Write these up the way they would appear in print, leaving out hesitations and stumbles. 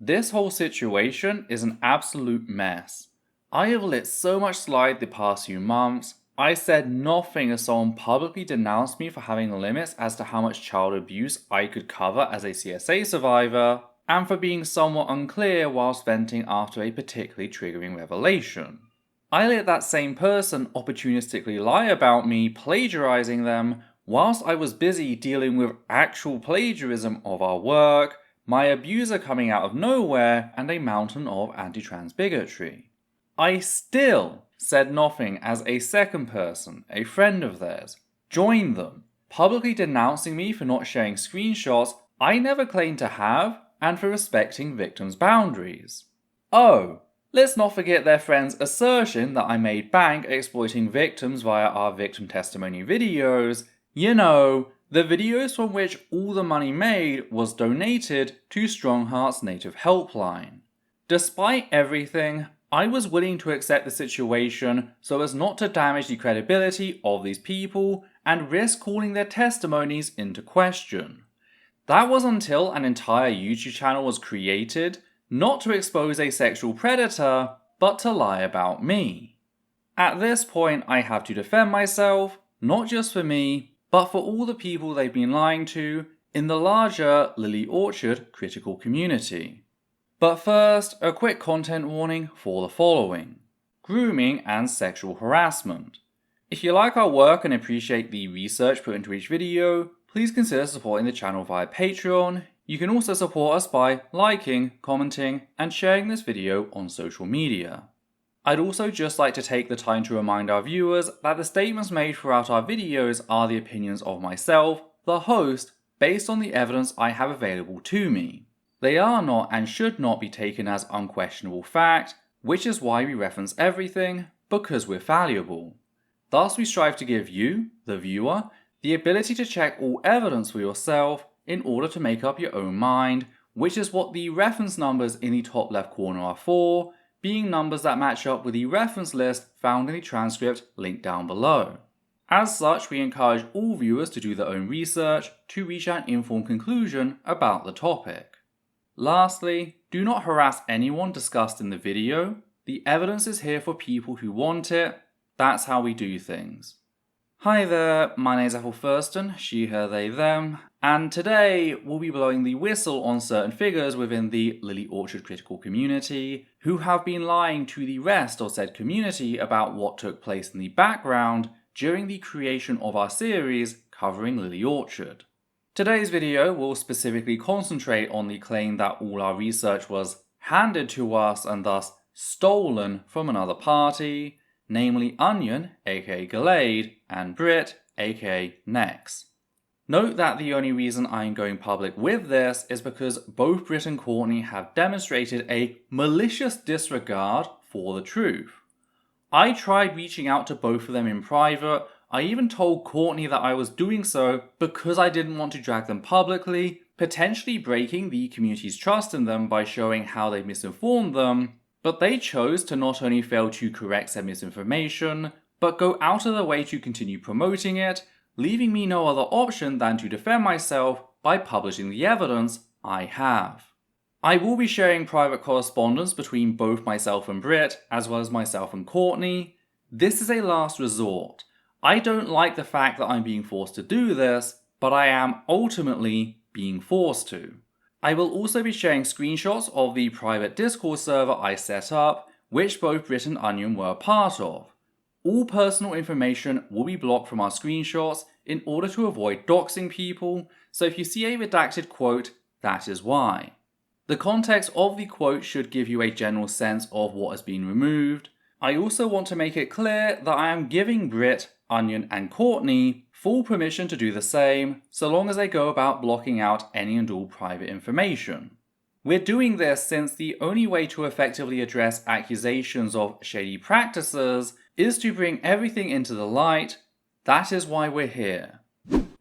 This whole situation is an absolute mess. I have let so much slide the past few months. I said nothing as someone publicly denounced me for having limits as to how much child abuse I could cover as a CSA survivor, and for being somewhat unclear whilst venting after a particularly triggering revelation. I let that same person opportunistically lie about me plagiarizing them whilst I was busy dealing with actual plagiarism of our work, my abuser coming out of nowhere, and a mountain of anti-trans bigotry. I still said nothing as a second person, a friend of theirs, joined them, publicly denouncing me for not sharing screenshots I never claimed to have and for respecting victims' boundaries. Oh, let's not forget their friend's assertion that I made bank exploiting victims via our victim testimony videos. You know, the videos from which all the money made was donated to Strongheart's Native Helpline. Despite everything, I was willing to accept the situation so as not to damage the credibility of these people and risk calling their testimonies into question. That was until an entire YouTube channel was created, not to expose a sexual predator, but to lie about me. At this point, I have to defend myself, not just for me, but for all the people they've been lying to in the larger Lily Orchard critical community. But first, a quick content warning for the following: grooming and sexual harassment. If you like our work and appreciate the research put into each video, please consider supporting the channel via Patreon. You can also support us by liking, commenting, and sharing this video on social media. I'd also just like to take the time to remind our viewers that the statements made throughout our videos are the opinions of myself, the host, based on the evidence I have available to me. They are not and should not be taken as unquestionable fact, which is why we reference everything, because we're fallible. Thus we strive to give you, the viewer, the ability to check all evidence for yourself in order to make up your own mind, which is what the reference numbers in the top left corner are for, being numbers that match up with the reference list found in the transcript linked down below. As such, we encourage all viewers to do their own research to reach an informed conclusion about the topic. Lastly, do not harass anyone discussed in the video. The evidence is here for people who want it. That's how we do things. Hi there, my name is Ethel Thurston, she, her, they, them, and today we'll be blowing the whistle on certain figures within the Lily Orchard critical community who have been lying to the rest of said community about what took place in the background during the creation of our series covering Lily Orchard. Today's video will specifically concentrate on the claim that all our research was handed to us and thus stolen from another party, namely Onion, aka Gallade, and Britt, aka Nex. Note that the only reason I am going public with this is because both Britt and Courtney have demonstrated a malicious disregard for the truth. I tried reaching out to both of them in private. I even told Courtney that I was doing so because I didn't want to drag them publicly, potentially breaking the community's trust in them by showing how they misinformed them, but they chose to not only fail to correct said misinformation, but go out of their way to continue promoting it, leaving me no other option than to defend myself by publishing the evidence I have. I will be sharing private correspondence between both myself and Britt, as well as myself and Courtney. This is a last resort. I don't like the fact that I'm being forced to do this, but I am ultimately being forced to. I will also be sharing screenshots of the private Discord server I set up, which both Britt and Onion were a part of. All personal information will be blocked from our screenshots in order to avoid doxing people, so if you see a redacted quote, that is why. The context of the quote should give you a general sense of what has been removed. I also want to make it clear that I am giving Britt, Onion, and Courtney full permission to do the same, so long as they go about blocking out any and all private information. We're doing this since the only way to effectively address accusations of shady practices is to bring everything into the light. That is why we're here.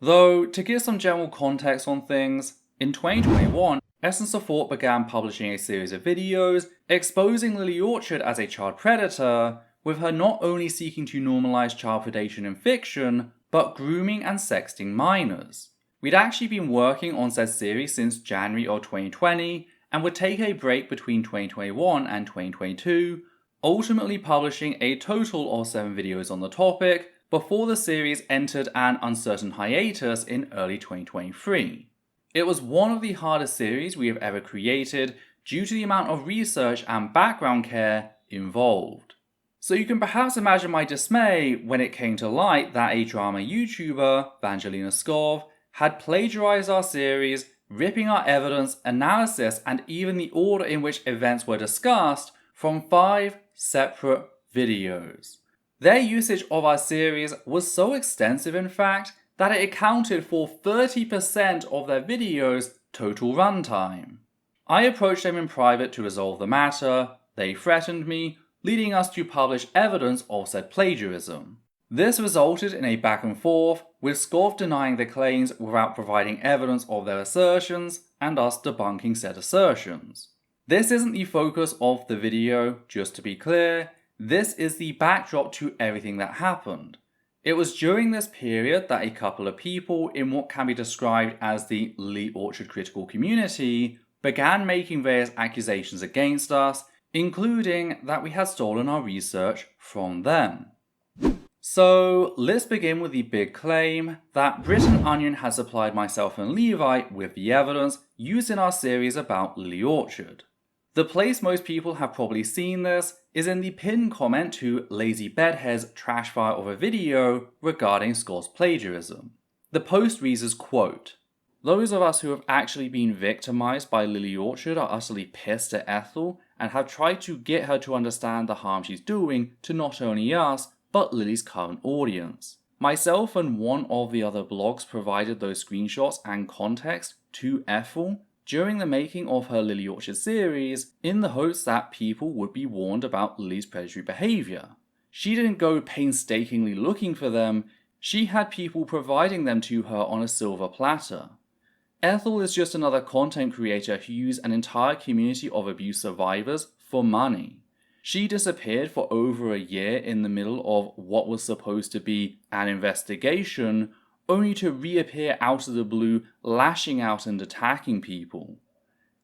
Though, to give some general context on things, in 2021, Essence of Thought began publishing a series of videos exposing Lily Orchard as a child predator, with her not only seeking to normalize child predation in fiction, but grooming and sexting minors. We'd actually been working on said series since January of 2020, and would take a break between 2021 and 2022, ultimately publishing a total of 7 videos on the topic before the series entered an uncertain hiatus in early 2023. It was one of the hardest series we have ever created due to the amount of research and background care involved. So you can perhaps imagine my dismay when it came to light that a drama YouTuber, Vangelina Skov, had plagiarized our series, ripping our evidence, analysis, and even the order in which events were discussed from 5 separate videos. Their usage of our series was so extensive, in fact, that it accounted for 30% of their videos' total runtime. I approached them in private to resolve the matter. They threatened me, leading us to publish evidence of said plagiarism. This resulted in a back and forth, with Skov denying the claims without providing evidence of their assertions, and us debunking said assertions. This isn't the focus of the video, just to be clear. This is the backdrop to everything that happened. It was during this period that a couple of people in what can be described as the Lily Orchard critical community began making various accusations against us, including that we had stolen our research from them. So let's begin with the big claim that Britt and Onion had supplied myself and Levi with the evidence used in our series about Lily Orchard. The place most people have probably seen this is in the pinned comment to Lazy Bedhead's trash fire of a video regarding Skov's plagiarism. The post reads as, quote, "Those of us who have actually been victimized by Lily Orchard are utterly pissed at Ethel and have tried to get her to understand the harm she's doing to not only us, but Lily's current audience. Myself and one of the other blogs provided those screenshots and context to Ethel during the making of her Lily Orchard series in the hopes that people would be warned about Lily's predatory behavior. She didn't go painstakingly looking for them, she had people providing them to her on a silver platter. Ethel is just another content creator who used an entire community of abuse survivors for money. She disappeared for over a year in the middle of what was supposed to be an investigation, only to reappear out of the blue, lashing out and attacking people.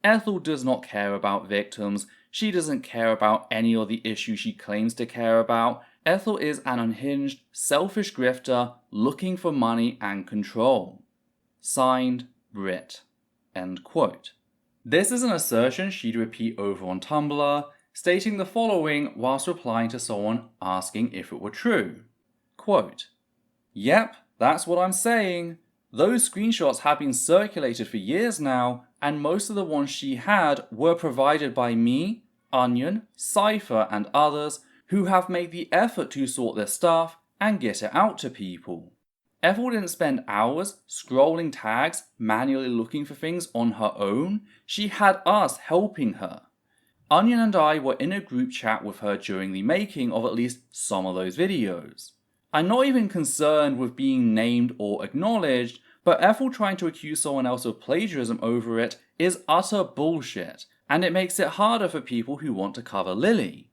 Ethel does not care about victims, she doesn't care about any of the issues she claims to care about. Ethel is an unhinged, selfish grifter looking for money and control. Signed, Britt." End quote. This is an assertion she'd repeat over on Tumblr, stating the following whilst replying to someone asking if it were true. Quote, "Yep, that's what I'm saying. Those screenshots have been circulated for years now, and most of the ones she had were provided by me, Onion, Cypher, and others who have made the effort to sort their stuff and get it out to people. Ethel didn't spend hours scrolling tags, manually looking for things on her own. She had us helping her. Onion and I were in a group chat with her during the making of at least some of those videos. I'm not even concerned with being named or acknowledged, but Ethel trying to accuse someone else of plagiarism over it is utter bullshit, and it makes it harder for people who want to cover Lily.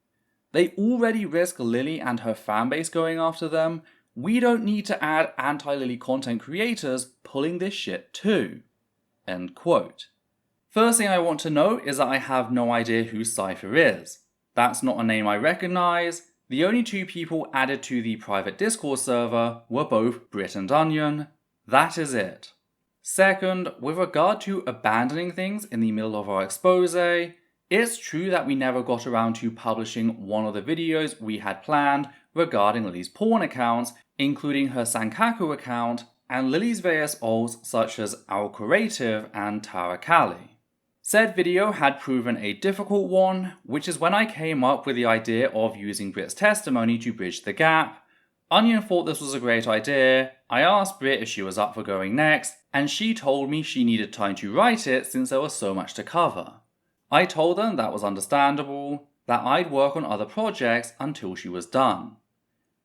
They already risk Lily and her fanbase going after them. We don't need to add anti-Lily content creators pulling this shit too." End quote. First thing I want to note is that I have no idea who Cypher is. That's not a name I recognize. The only 2 people added to the private Discord server were both Britt and Onion. That is it. Second, with regard to abandoning things in the middle of our expose, it's true that we never got around to publishing one of the videos we had planned regarding Lily's porn accounts, including her Sankaku account and Lily's various alts such as Our Creative and Tara Kali. Said video had proven a difficult one, which is when I came up with the idea of using Britt's testimony to bridge the gap. Onion thought this was a great idea. I asked Britt if she was up for going next, and she told me she needed time to write it since there was so much to cover. I told them that was understandable, that I'd work on other projects until she was done.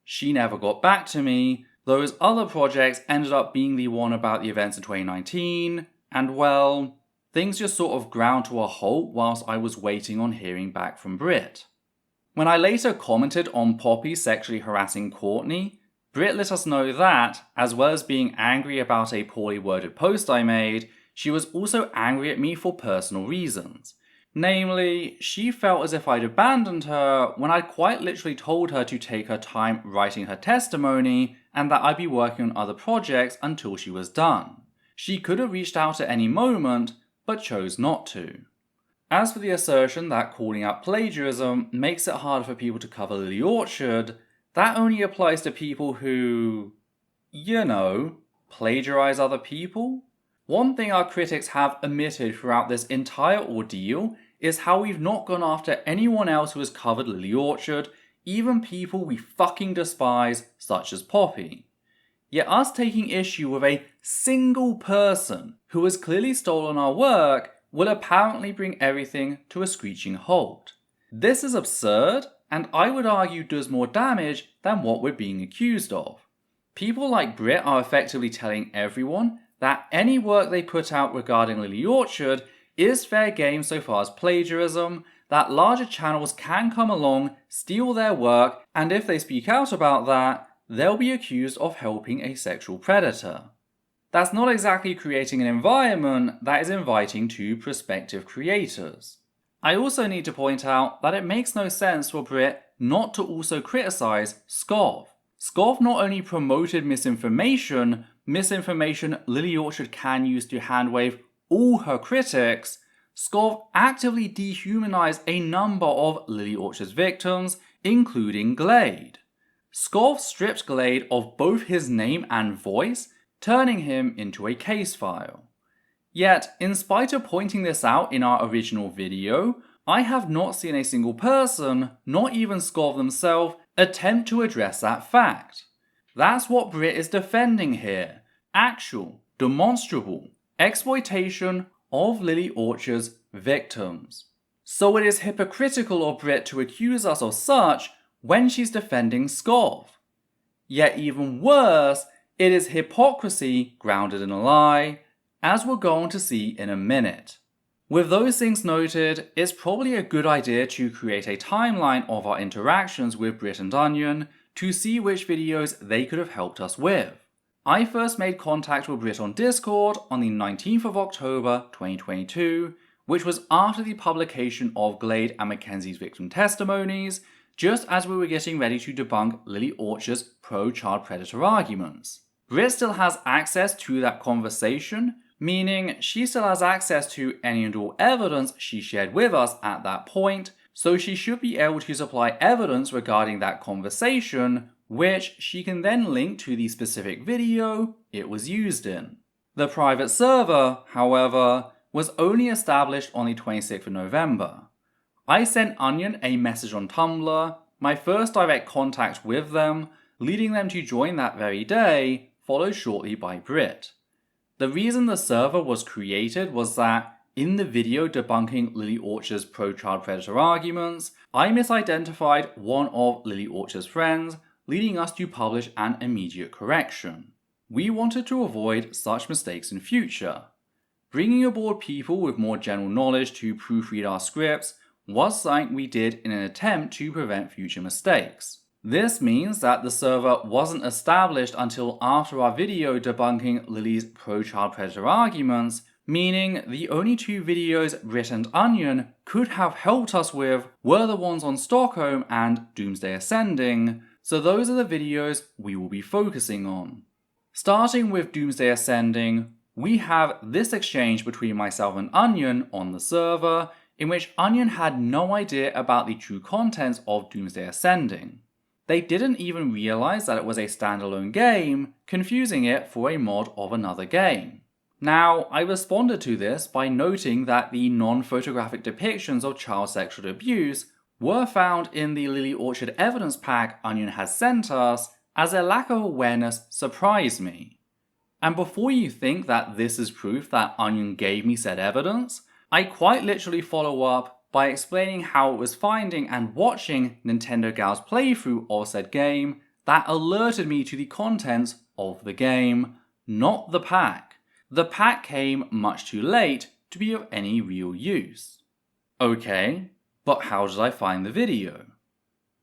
She never got back to me. Those other projects ended up being the one about the events in 2019, and well, things just sort of ground to a halt whilst I was waiting on hearing back from Britt. When I later commented on Poppy sexually harassing Courtney, Britt let us know that, as well as being angry about a poorly worded post I made, she was also angry at me for personal reasons. Namely, she felt as if I'd abandoned her when I'd quite literally told her to take her time writing her testimony and that I'd be working on other projects until she was done. She could have reached out at any moment, but chose not to. As for the assertion that calling out plagiarism makes it harder for people to cover Lily Orchard, that only applies to people who, plagiarize other people. One thing our critics have omitted throughout this entire ordeal is how we've not gone after anyone else who has covered Lily Orchard, even people we fucking despise, such as Poppy. Yet us taking issue with a single person who has clearly stolen our work will apparently bring everything to a screeching halt. This is absurd, and I would argue does more damage than what we're being accused of. People like Britt are effectively telling everyone that any work they put out regarding Lily Orchard is fair game so far as plagiarism, that larger channels can come along, steal their work, and if they speak out about that, they'll be accused of helping a sexual predator. That's not exactly creating an environment that is inviting to prospective creators. I also need to point out that it makes no sense for Britt not to also criticize Scov. Scov not only promoted misinformation Lily Orchard can use to handwave all her critics, Scov actively dehumanized a number of Lily Orchard's victims, including Glade. Scov stripped Glade of both his name and voice, turning him into a case file. Yet, in spite of pointing this out in our original video, I have not seen a single person, not even Scov themselves, attempt to address that fact. That's what Britt is defending here. Actual, demonstrable exploitation of Lily Orchard's victims. So it is hypocritical of Britt to accuse us of such when she's defending Scov. Yet even worse, it is hypocrisy grounded in a lie, as we're going to see in a minute. With those things noted, it's probably a good idea to create a timeline of our interactions with Britt and Onion to see which videos they could have helped us with. I first made contact with Britt on Discord on the 19th of October 2022, which was after the publication of Glade and Mackenzie's victim testimonies, just as we were getting ready to debunk Lily Orchard's pro-child predator arguments. Britt still has access to that conversation, meaning she still has access to any and all evidence she shared with us at that point, so she should be able to supply evidence regarding that conversation, which she can then link to the specific video it was used in. The private server, however, was only established on the 26th of November. I sent Onion a message on Tumblr, my first direct contact with them, leading them to join that very day, followed shortly by Britt. The reason the server was created was that, in the video debunking Lily Orchard's pro-child predator arguments, I misidentified one of Lily Orchard's friends, leading us to publish an immediate correction. We wanted to avoid such mistakes in future. Bringing aboard people with more general knowledge to proofread our scripts was something we did in an attempt to prevent future mistakes. This means that the server wasn't established until after our video debunking Lily's pro-child predator arguments, meaning the only two videos Britt and Onion could have helped us with were the ones on Stockholm and Doomsday Ascending, so those are the videos we will be focusing on. Starting with Doomsday Ascending, we have this exchange between myself and Onion on the server, in which Onion had no idea about the true contents of Doomsday Ascending. They didn't even realize that it was a standalone game, confusing it for a mod of another game. Now, I responded to this by noting that the non-photographic depictions of child sexual abuse were found in the Lily Orchard evidence pack Onion has sent us, as their lack of awareness surprised me. And before you think that this is proof that Onion gave me said evidence, I quite literally follow up by explaining how it was finding and watching Nintendo Gal's playthrough of said game that alerted me to the contents of the game, not the pack. The pack came much too late to be of any real use. Okay, but how did I find the video?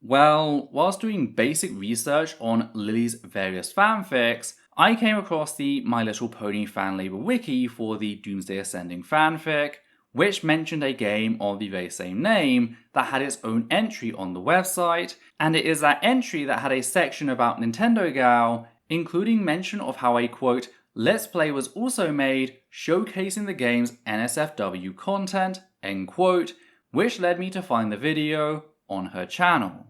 Well, whilst doing basic research on Lily's various fanfics, I came across the My Little Pony fan label wiki for the Doomsday Ascending fanfic, which mentioned a game of the very same name that had its own entry on the website, and it is that entry that had a section about Nintendo Gal, including mention of how a quote, Let's Play was also made showcasing the game's NSFW content, end quote, which led me to find the video on her channel.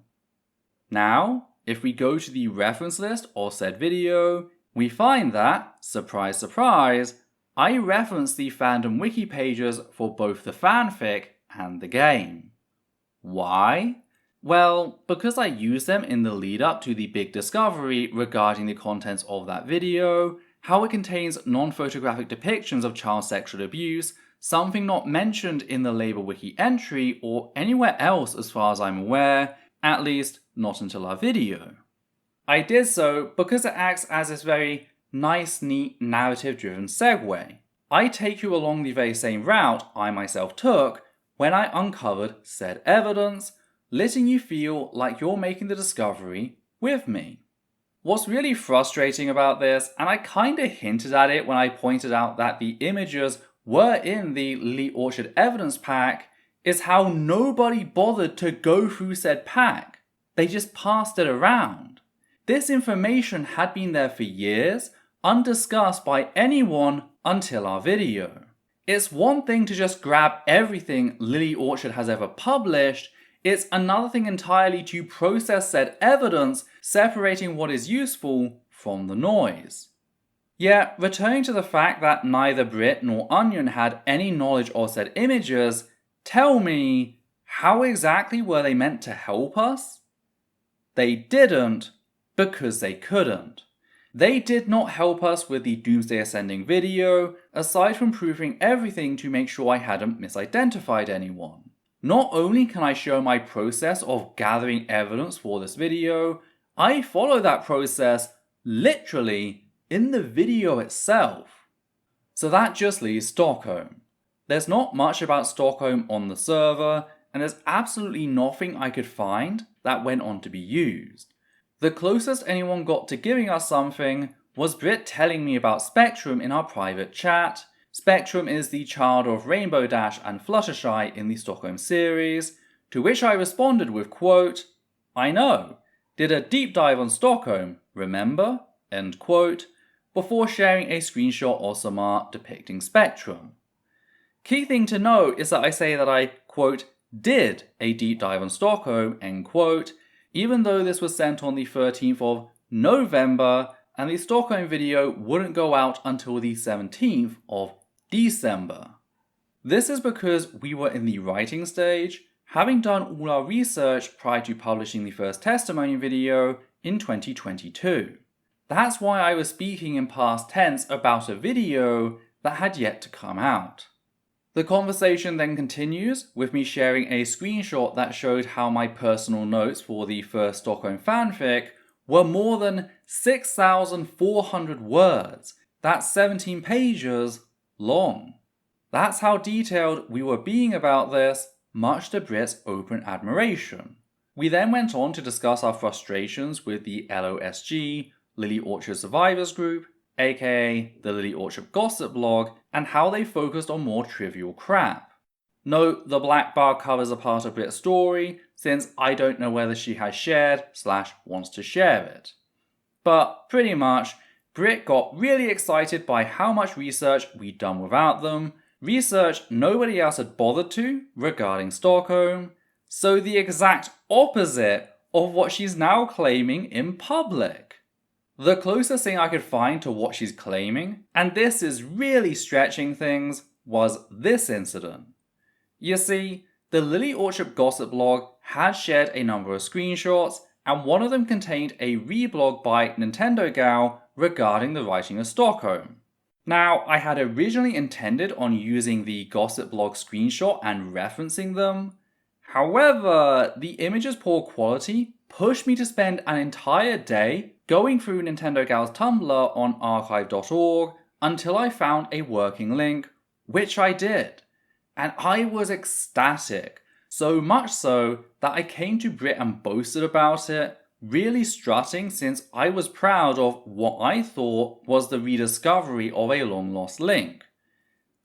Now, if we go to the reference list of said video, we find that, surprise surprise, I referenced the fandom wiki pages for both the fanfic and the game. Why? Well, because I used them in the lead up to the big discovery regarding the contents of that video, how it contains non-photographic depictions of child sexual abuse, something not mentioned in the Labour Wiki entry or anywhere else as far as I'm aware, at least not until our video. I did so because it acts as this very nice, neat, narrative-driven segue. I take you along the very same route I myself took when I uncovered said evidence, letting you feel like you're making the discovery with me. What's really frustrating about this, and I kinda hinted at it when I pointed out that the images were in the Lily Orchard evidence pack, is how nobody bothered to go through said pack. They just passed it around. This information had been there for years, undiscussed by anyone until our video. It's one thing to just grab everything Lily Orchard has ever published, it's another thing entirely to process said evidence, separating what is useful from the noise. Yet, returning to the fact that neither Britt nor Onion had any knowledge of said images, tell me, how exactly were they meant to help us? They didn't, because they couldn't. They did not help us with the Doomsday Ascending video, aside from proving everything to make sure I hadn't misidentified anyone. Not only can I show my process of gathering evidence for this video, I follow that process literally in the video itself. So that just leaves Stockholm. There's not much about Stockholm on the server, and there's absolutely nothing I could find that went on to be used. The closest anyone got to giving us something was Britt telling me about Spectrum in our private chat. Spectrum is the child of Rainbow Dash and Fluttershy in the Stockholm series, to which I responded with quote, I know, did a deep dive on Stockholm, remember? End quote, before sharing a screenshot of some art depicting Spectrum. Key thing to note is that I say that I, quote, did a deep dive on Stockholm, end quote, even though this was sent on the 13th of November and the Stockholm video wouldn't go out until the 17th of December. This is because we were in the writing stage, having done all our research prior to publishing the first testimony video in 2022. That's why I was speaking in past tense about a video that had yet to come out. The conversation then continues with me sharing a screenshot that showed how my personal notes for the first Stockholm fanfic were more than 6,400 words. That's 17 pages long. That's how detailed we were being about this, much to Britt's open admiration. We then went on to discuss our frustrations with the LOSG, Lily Orchard Survivors Group, aka the Lily Orchard Gossip blog, and how they focused on more trivial crap. Note, the black bar covers a part of Britt's story, since I don't know whether she has shared / wants to share it. But pretty much, Britt got really excited by how much research we'd done without them, research nobody else had bothered to regarding Stockholm, so the exact opposite of what she's now claiming in public. The closest thing I could find to what she's claiming, and this is really stretching things, was this incident. You see, the Lily Orchard Gossip blog had shared a number of screenshots, and one of them contained a reblog by Nintendo Gal regarding the writing of Stockholm. Now, I had originally intended on using the Gossip blog screenshot and referencing them. However, the image's poor quality pushed me to spend an entire day going through Nintendo Gal's Tumblr on archive.org until I found a working link, which I did. And I was ecstatic, so much so that I came to Britt and boasted about it, really strutting since I was proud of what I thought was the rediscovery of a long-lost link.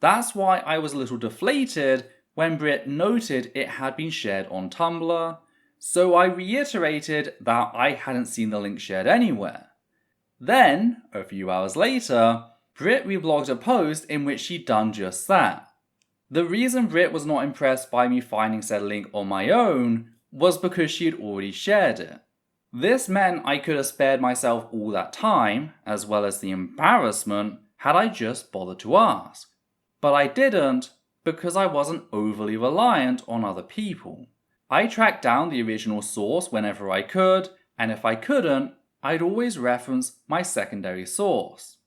That's why I was a little deflated when Britt noted it had been shared on Tumblr, so I reiterated that I hadn't seen the link shared anywhere. Then, a few hours later, Britt reblogged a post in which she'd done just that. The reason Britt was not impressed by me finding said link on my own was because she had already shared it. This meant I could have spared myself all that time, as well as the embarrassment, had I just bothered to ask. But I didn't, because I wasn't overly reliant on other people. I tracked down the original source whenever I could, and if I couldn't, I'd always reference my secondary source.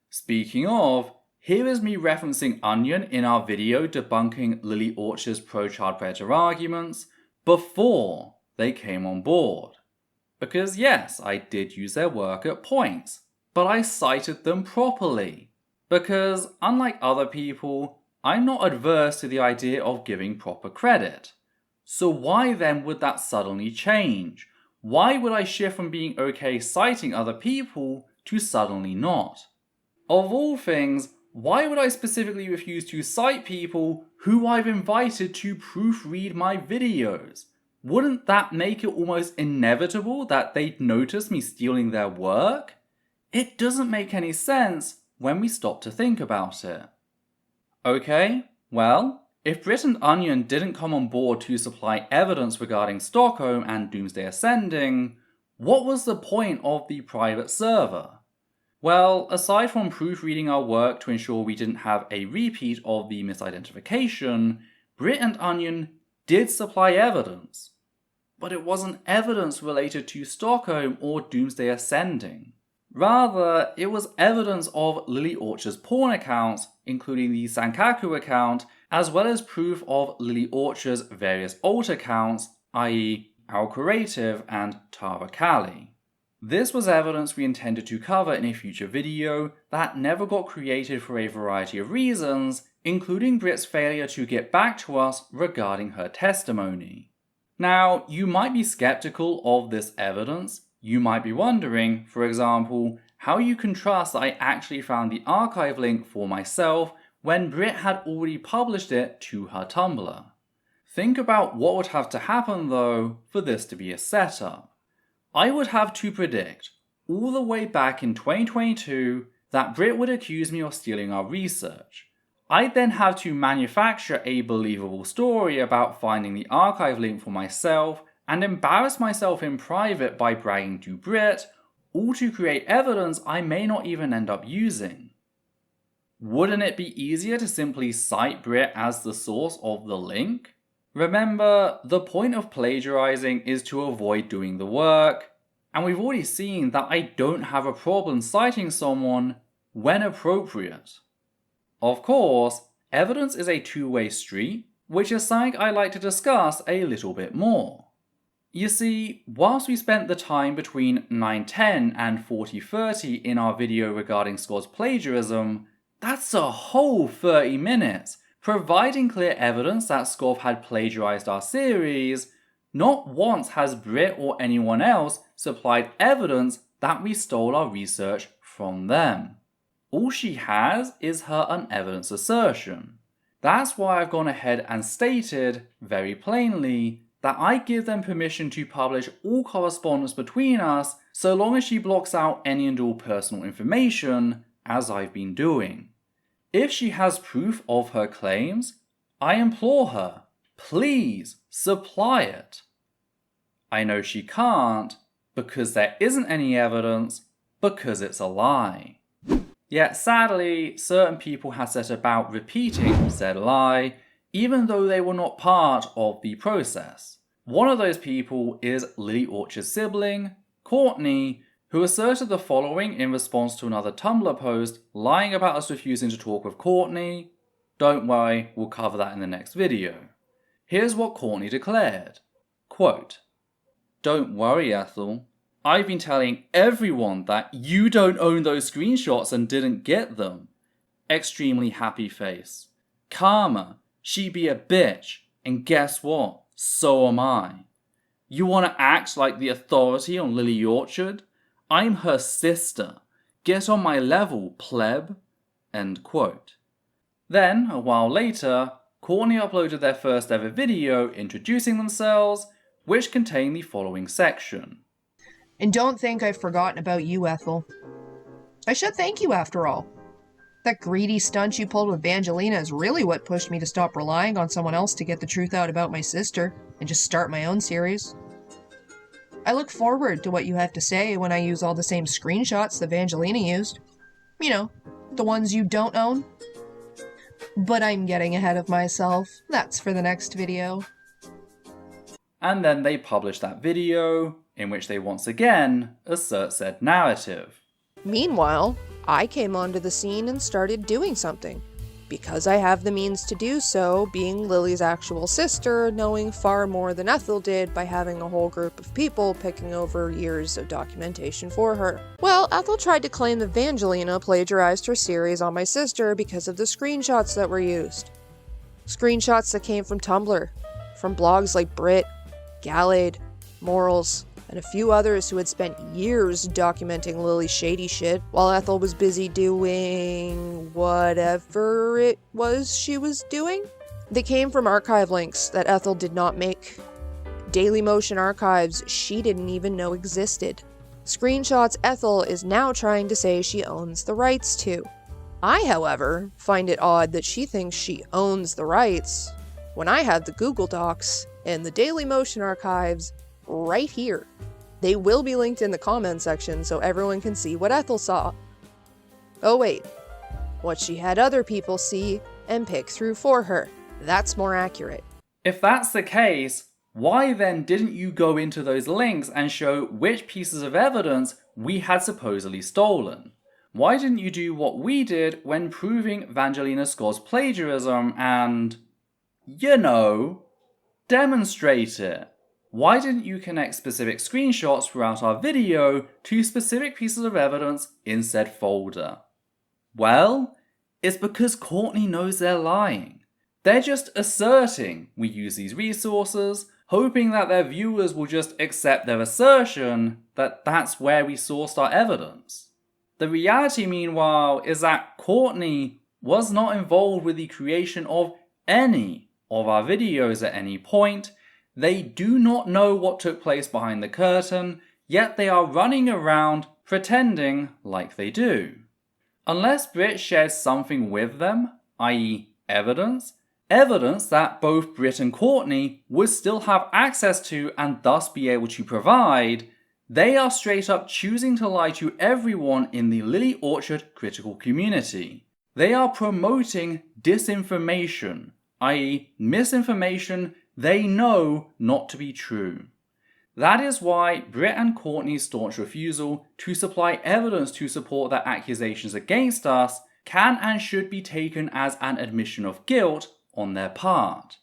Speaking of, here is me referencing Onion in our video debunking Lily Orchard's pro-child predator arguments before they came on board. Because yes, I did use their work at points, but I cited them properly. Because unlike other people, I'm not adverse to the idea of giving proper credit. So why then would that suddenly change? Why would I shift from being okay citing other people to suddenly not? Of all things, why would I specifically refuse to cite people who I've invited to proofread my videos? Wouldn't that make it almost inevitable that they'd notice me stealing their work? It doesn't make any sense when we stop to think about it. Okay, well, if Britt and Onion didn't come on board to supply evidence regarding Stockholm and Doomsday Ascending, what was the point of the private server? Well, aside from proofreading our work to ensure we didn't have a repeat of the misidentification, Britt and Onion did supply evidence. But it wasn't evidence related to Stockholm or Doomsday Ascending. Rather, it was evidence of Lily Orchard's porn accounts, including the Sankaku account, as well as proof of Lily Orchard's various alt accounts, i.e. Al Creative and Tara Kali. This was evidence we intended to cover in a future video that never got created for a variety of reasons, including Britt's failure to get back to us regarding her testimony. Now, you might be skeptical of this evidence. You might be wondering, for example, how you can trust that I actually found the archive link for myself when Britt had already published it to her Tumblr. Think about what would have to happen though for this to be a setup. I would have to predict, all the way back in 2022, that Britt would accuse me of stealing our research. I'd then have to manufacture a believable story about finding the archive link for myself and embarrass myself in private by bragging to Britt, all to create evidence I may not even end up using. Wouldn't it be easier to simply cite Britt as the source of the link? Remember, the point of plagiarizing is to avoid doing the work, and we've already seen that I don't have a problem citing someone when appropriate. Of course, evidence is a two-way street, which is something I'd like to discuss a little bit more. You see, whilst we spent the time between 9:10 and 40:30 in our video regarding Scott's plagiarism, that's a whole 30 minutes, providing clear evidence that Scott had plagiarized our series. Not once has Britt or anyone else supplied evidence that we stole our research from them. All she has is her unevidenced assertion. That's why I've gone ahead and stated, very plainly, that I give them permission to publish all correspondence between us so long as she blocks out any and all personal information, as I've been doing. If she has proof of her claims, I implore her, please supply it. I know she can't, because there isn't any evidence, because it's a lie. Yet sadly, certain people have set about repeating said lie, even though they were not part of the process. One of those people is Lily Orchard's sibling, Courtney, who asserted the following in response to another Tumblr post lying about us refusing to talk with Courtney. Don't worry, we'll cover that in the next video. Here's what Courtney declared. Quote, "Don't worry, Ethel. I've been telling everyone that you don't own those screenshots and didn't get them. Extremely happy face. Karma, she be a bitch, and guess what? So am I. You want to act like the authority on Lily Orchard? I'm her sister. Get on my level, pleb." End quote. Then, a while later, Courtney uploaded their first ever video introducing themselves, which contained the following section. And don't think I've forgotten about you, Ethel. I should thank you after all. That greedy stunt you pulled with Evangelina is really what pushed me to stop relying on someone else to get the truth out about my sister and just start my own series. I look forward to what you have to say when I use all the same screenshots that Evangelina used. You know, the ones you don't own. But I'm getting ahead of myself. That's for the next video. And then they published that video, in which they once again assert said narrative. Meanwhile, I came onto the scene and started doing something. Because I have the means to do so, being Lily's actual sister, knowing far more than Ethel did by having a whole group of people picking over years of documentation for her. Well, Ethel tried to claim that Evangelina plagiarized her series on my sister because of the screenshots that were used. Screenshots that came from Tumblr, from blogs like Britt, Gallade, Morals, and a few others who had spent years documenting Lily's shady shit while Ethel was busy doing whatever it was she was doing. They came from archive links that Ethel did not make. Dailymotion archives she didn't even know existed. Screenshots Ethel is now trying to say she owns the rights to. I, however, find it odd that she thinks she owns the rights when I have the Google Docs and the Dailymotion archives right here. They will be linked in the comment section so everyone can see what Ethel saw. Oh wait, what she had other people see and pick through for her. That's more accurate. If that's the case, why then didn't you go into those links and show which pieces of evidence we had supposedly stolen? Why didn't you do what we did when proving Evangelina Scott's plagiarism and, demonstrate it? Why didn't you connect specific screenshots throughout our video to specific pieces of evidence in said folder? Well, it's because Courtney knows they're lying. They're just asserting we use these resources, hoping that their viewers will just accept their assertion that that's where we sourced our evidence. The reality, meanwhile, is that Courtney was not involved with the creation of any of our videos at any point. They do not know what took place behind the curtain, yet they are running around pretending like they do. Unless Britt shares something with them, i.e. evidence that both Britt and Courtney would still have access to and thus be able to provide, they are straight up choosing to lie to everyone in the Lily Orchard critical community. They are promoting disinformation, i.e. misinformation they know not to be true. That is why Britt and Courtney's staunch refusal to supply evidence to support their accusations against us can and should be taken as an admission of guilt on their part.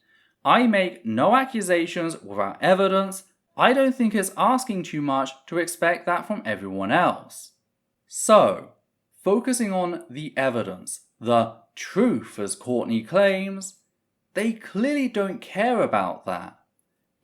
I make no accusations without evidence. I don't think it's asking too much to expect that from everyone else. So, focusing on the evidence, the truth as Courtney claims, they clearly don't care about that.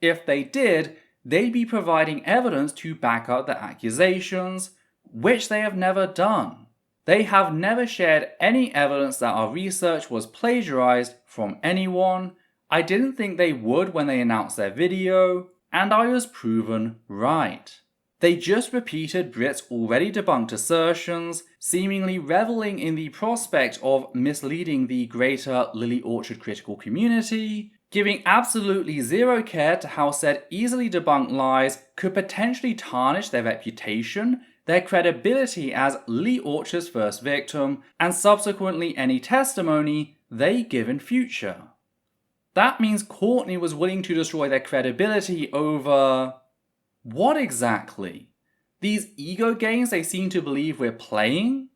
If they did, they'd be providing evidence to back up their accusations, which they have never done. They have never shared any evidence that our research was plagiarized from anyone. I didn't think they would when they announced their video, and I was proven right. They just repeated Britt's already debunked assertions, seemingly reveling in the prospect of misleading the greater Lily Orchard critical community, giving absolutely zero care to how said easily debunked lies could potentially tarnish their reputation, their credibility as Lily Orchard's first victim, and subsequently any testimony they give in future. That means Courtney was willing to destroy their credibility over... what exactly? These ego games they seem to believe we're playing?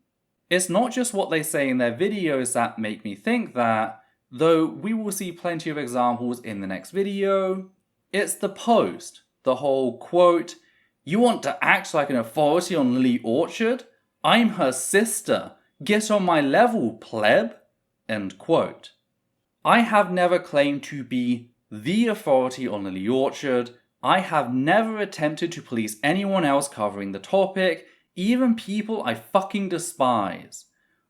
It's not just what they say in their videos that make me think that, though we will see plenty of examples in the next video. It's the post, the whole quote, "You want to act like an authority on Lily Orchard? I'm her sister. Get on my level, pleb." End quote. I have never claimed to be the authority on Lily Orchard. I have never attempted to police anyone else covering the topic, even people I fucking despise.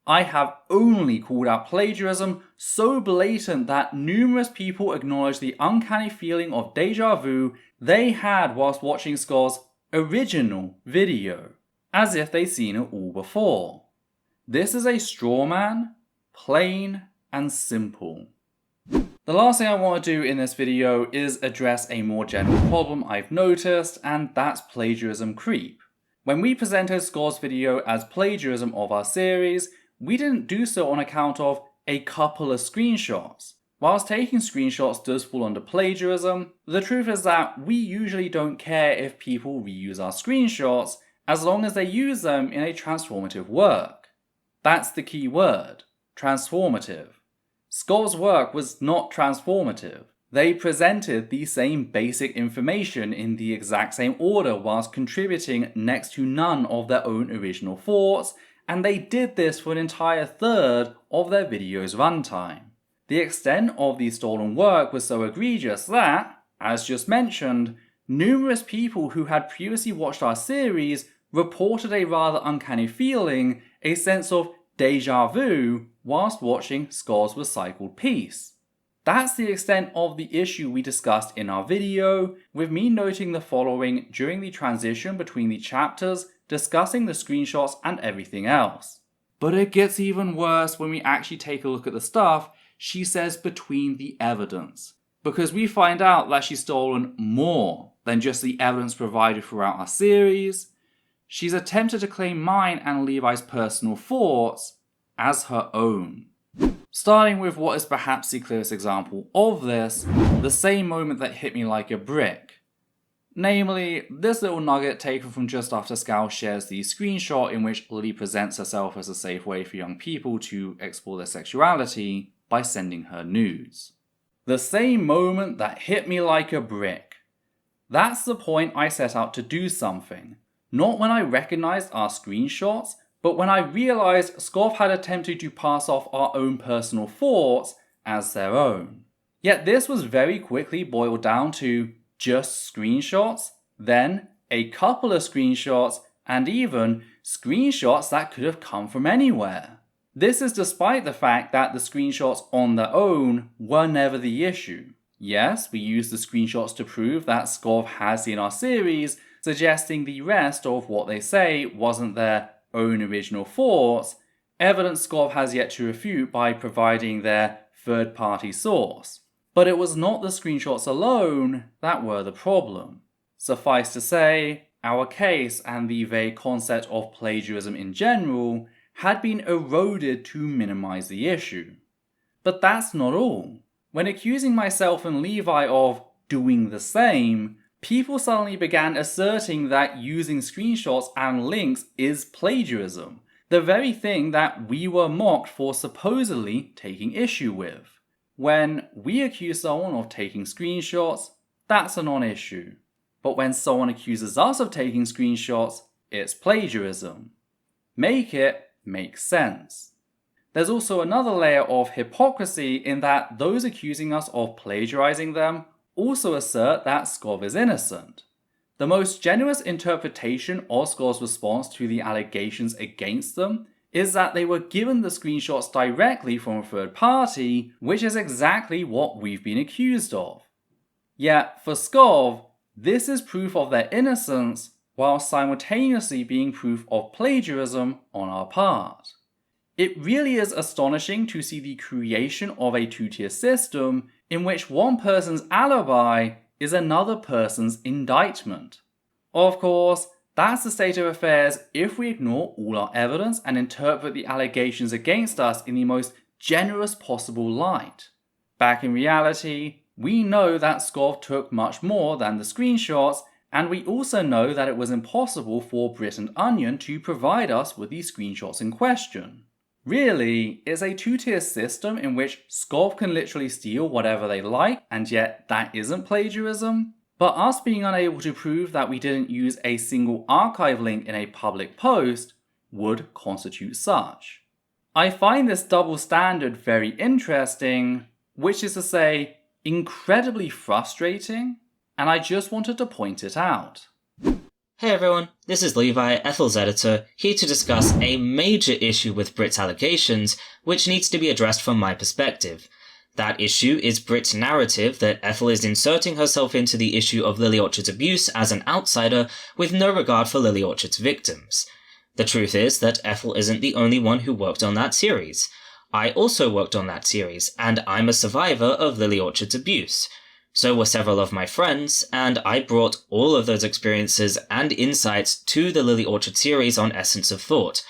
I have only called out plagiarism so blatant that numerous people acknowledge the uncanny feeling of deja vu they had whilst watching Scott's original video, as if they'd seen it all before. This is a straw man, plain and simple. The last thing I want to do in this video is address a more general problem I've noticed, and that's plagiarism creep. When we presented Scott's video as plagiarism of our series, we didn't do so on account of a couple of screenshots. Whilst taking screenshots does fall under plagiarism, the truth is that we usually don't care if people reuse our screenshots as long as they use them in a transformative work. That's the key word, transformative. Scott's work was not transformative. They presented the same basic information in the exact same order whilst contributing next to none of their own original thoughts, and they did this for an entire third of their video's runtime. The extent of the stolen work was so egregious that, as just mentioned, numerous people who had previously watched our series reported a rather uncanny feeling, a sense of deja vu, whilst watching Scott's recycled piece. That's the extent of the issue we discussed in our video, with me noting the following during the transition between the chapters, discussing the screenshots and everything else. But it gets even worse when we actually take a look at the stuff she says between the evidence, because we find out that she's stolen more than just the evidence provided throughout our series. She's attempted to claim mine and Levi's personal thoughts as her own. Starting with what is perhaps the clearest example of this, the same moment that hit me like a brick. Namely, this little nugget taken from just after Scal shares the screenshot in which Lily presents herself as a safe way for young people to explore their sexuality by sending her nudes. The same moment that hit me like a brick. That's the point I set out to do something. Not when I recognized our screenshots, but when I realized Scov had attempted to pass off our own personal thoughts as their own. Yet this was very quickly boiled down to just screenshots, then a couple of screenshots, and even screenshots that could have come from anywhere. This is despite the fact that the screenshots on their own were never the issue. Yes, we used the screenshots to prove that Scov has seen our series, suggesting the rest of what they say wasn't their own original thoughts, evidence Scov has yet to refute by providing their third-party source. But it was not the screenshots alone that were the problem. Suffice to say, our case and the vague concept of plagiarism in general had been eroded to minimize the issue. But that's not all. When accusing myself and Levi of doing the same, people suddenly began asserting that using screenshots and links is plagiarism, the very thing that we were mocked for supposedly taking issue with. When we accuse someone of taking screenshots, that's a non-issue. But when someone accuses us of taking screenshots, it's plagiarism. Make it make sense. There's also another layer of hypocrisy in that those accusing us of plagiarizing them also assert that Scov is innocent. The most generous interpretation of Scov's response to the allegations against them is that they were given the screenshots directly from a third party, which is exactly what we've been accused of. Yet, for Scov, this is proof of their innocence, while simultaneously being proof of plagiarism on our part. It really is astonishing to see the creation of a two-tier system in which one person's alibi is another person's indictment. Of course, that's the state of affairs if we ignore all our evidence and interpret the allegations against us in the most generous possible light. Back in reality, we know that Scov took much more than the screenshots, and we also know that it was impossible for Britt and Onion to provide us with the screenshots in question. Really, it's a two-tier system in which Scov can literally steal whatever they like, and yet that isn't plagiarism. But us being unable to prove that we didn't use a single archive link in a public post would constitute such. I find this double standard very interesting, which is to say, incredibly frustrating, and I just wanted to point it out. Hey everyone, this is Levi, Ethel's editor, here to discuss a major issue with Britt's allegations, which needs to be addressed from my perspective. That issue is Britt's narrative that Ethel is inserting herself into the issue of Lily Orchard's abuse as an outsider with no regard for Lily Orchard's victims. The truth is that Ethel isn't the only one who worked on that series. I also worked on that series, and I'm a survivor of Lily Orchard's abuse. So were several of my friends, and I brought all of those experiences and insights to the Lily Orchard series on Essence of Thought.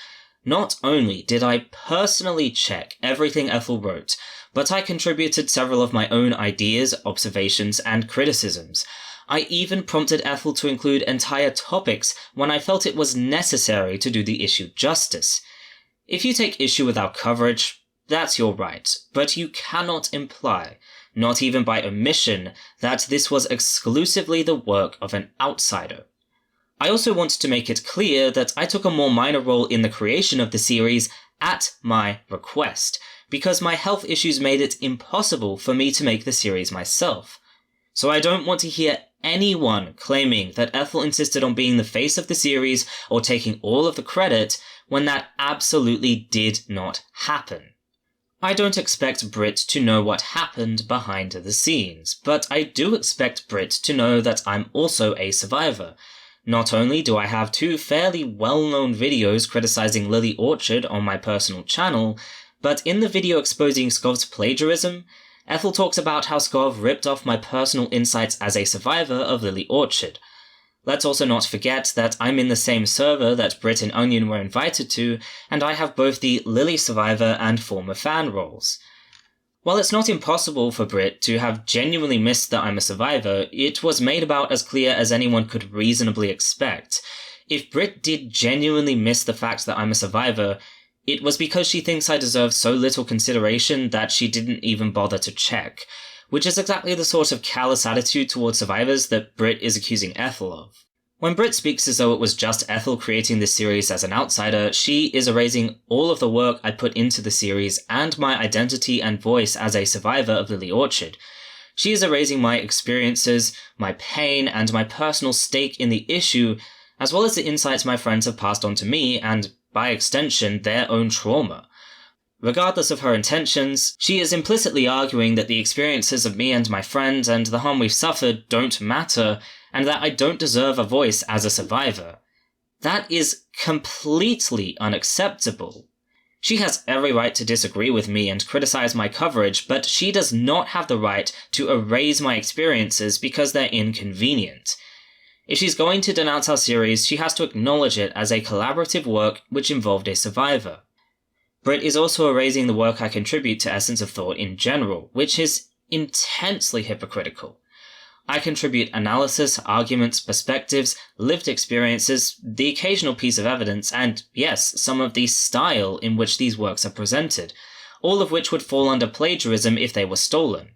Not only did I personally check everything Ethel wrote, but I contributed several of my own ideas, observations, and criticisms. I even prompted Ethel to include entire topics when I felt it was necessary to do the issue justice. If you take issue with our coverage, that's your right, but you cannot imply, not even by omission, that this was exclusively the work of an outsider. I also want to make it clear that I took a more minor role in the creation of the series at my request, because my health issues made it impossible for me to make the series myself. So I don't want to hear anyone claiming that Ethel insisted on being the face of the series or taking all of the credit when that absolutely did not happen. I don't expect Britt to know what happened behind the scenes, but I do expect Britt to know that I'm also a survivor. Not only do I have two fairly well-known videos criticizing Lily Orchard on my personal channel, but in the video exposing Skov's plagiarism, Ethel talks about how Skov ripped off my personal insights as a survivor of Lily Orchard. Let's also not forget that I'm in the same server that Britt and Onion were invited to, and I have both the Lily survivor and former fan roles. While it's not impossible for Britt to have genuinely missed that I'm a survivor, it was made about as clear as anyone could reasonably expect. If Britt did genuinely miss the fact that I'm a survivor, it was because she thinks I deserve so little consideration that she didn't even bother to check, which is exactly the sort of callous attitude towards survivors that Britt is accusing Ethel of. When Britt speaks as though it was just Ethel creating this series as an outsider, she is erasing all of the work I put into the series and my identity and voice as a survivor of Lily Orchard. She is erasing my experiences, my pain, and my personal stake in the issue, as well as the insights my friends have passed on to me, and, by extension, their own trauma. Regardless of her intentions, she is implicitly arguing that the experiences of me and my friends and the harm we've suffered don't matter, and that I don't deserve a voice as a survivor. That is completely unacceptable. She has every right to disagree with me and criticize my coverage, but she does not have the right to erase my experiences because they're inconvenient. If she's going to denounce our series, she has to acknowledge it as a collaborative work which involved a survivor. Britt is also erasing the work I contribute to Essence of Thought in general, which is intensely hypocritical. I contribute analysis, arguments, perspectives, lived experiences, the occasional piece of evidence, and, yes, some of the style in which these works are presented, all of which would fall under plagiarism if they were stolen.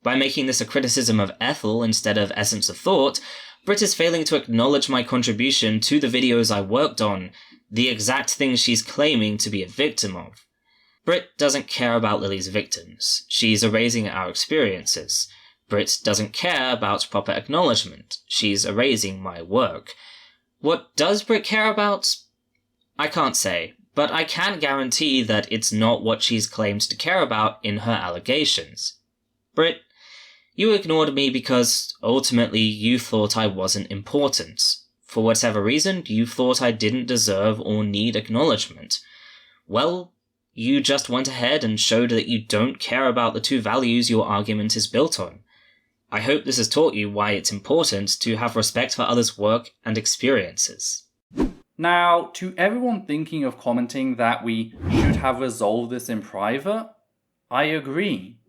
By making this a criticism of Ethel instead of Essence of Thought, Britt is failing to acknowledge my contribution to the videos I worked on, the exact thing she's claiming to be a victim of. Britt doesn't care about Lily's victims. She's erasing our experiences. Britt doesn't care about proper acknowledgement. She's erasing my work. What does Britt care about? I can't say, but I can guarantee that it's not what she's claimed to care about in her allegations. Britt, you ignored me because, ultimately, you thought I wasn't important. For whatever reason, you thought I didn't deserve or need acknowledgement. Well, you just went ahead and showed that you don't care about the two values your argument is built on. I hope this has taught you why it's important to have respect for others' work and experiences. Now, to everyone thinking of commenting that we should have resolved this in private, I agree.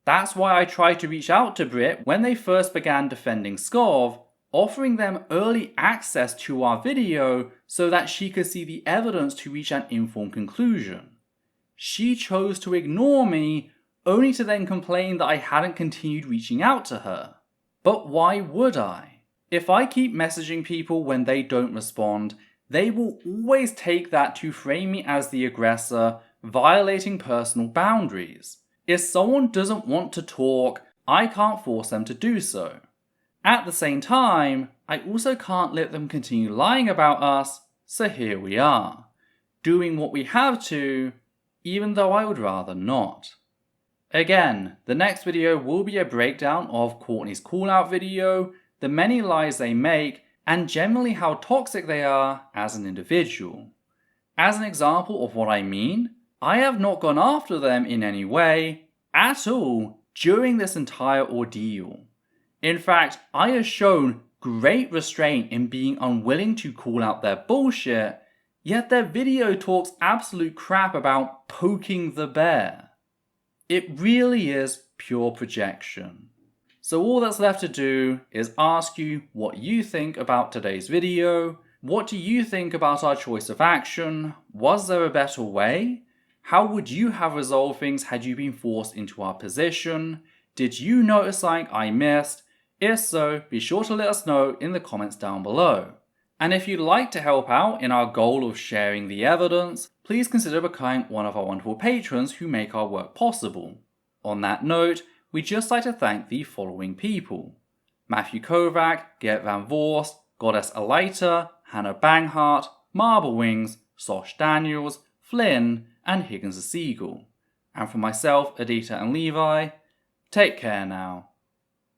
That's why I tried to reach out to Britt when they first began defending Skov, offering them early access to our video so that she could see the evidence to reach an informed conclusion. She chose to ignore me, only to then complain that I hadn't continued reaching out to her. But why would I? If I keep messaging people when they don't respond, they will always take that to frame me as the aggressor, violating personal boundaries. If someone doesn't want to talk, I can't force them to do so. At the same time, I also can't let them continue lying about us, so here we are, doing what we have to, even though I would rather not. Again, the next video will be a breakdown of Courtney's call-out video, the many lies they make, and generally how toxic they are as an individual. As an example of what I mean, I have not gone after them in any way, at all, during this entire ordeal. In fact, I have shown great restraint in being unwilling to call out their bullshit, yet their video talks absolute crap about poking the bear. It really is pure projection. So all that's left to do is ask you what you think about today's video. What do you think about our choice of action? Was there a better way? How would you have resolved things had you been forced into our position? Did you notice something I missed? If so, be sure to let us know in the comments down below. And if you'd like to help out in our goal of sharing the evidence, please consider becoming one of our wonderful patrons who make our work possible. On that note, we'd just like to thank the following people: Matthew Kovac, Gert Van Vorst, Goddess Alita, Hannah Banghart, Marble Wings, Sosh Daniels, Flynn, and Higgins the Seagull. And for myself, Adita and Levi, take care now.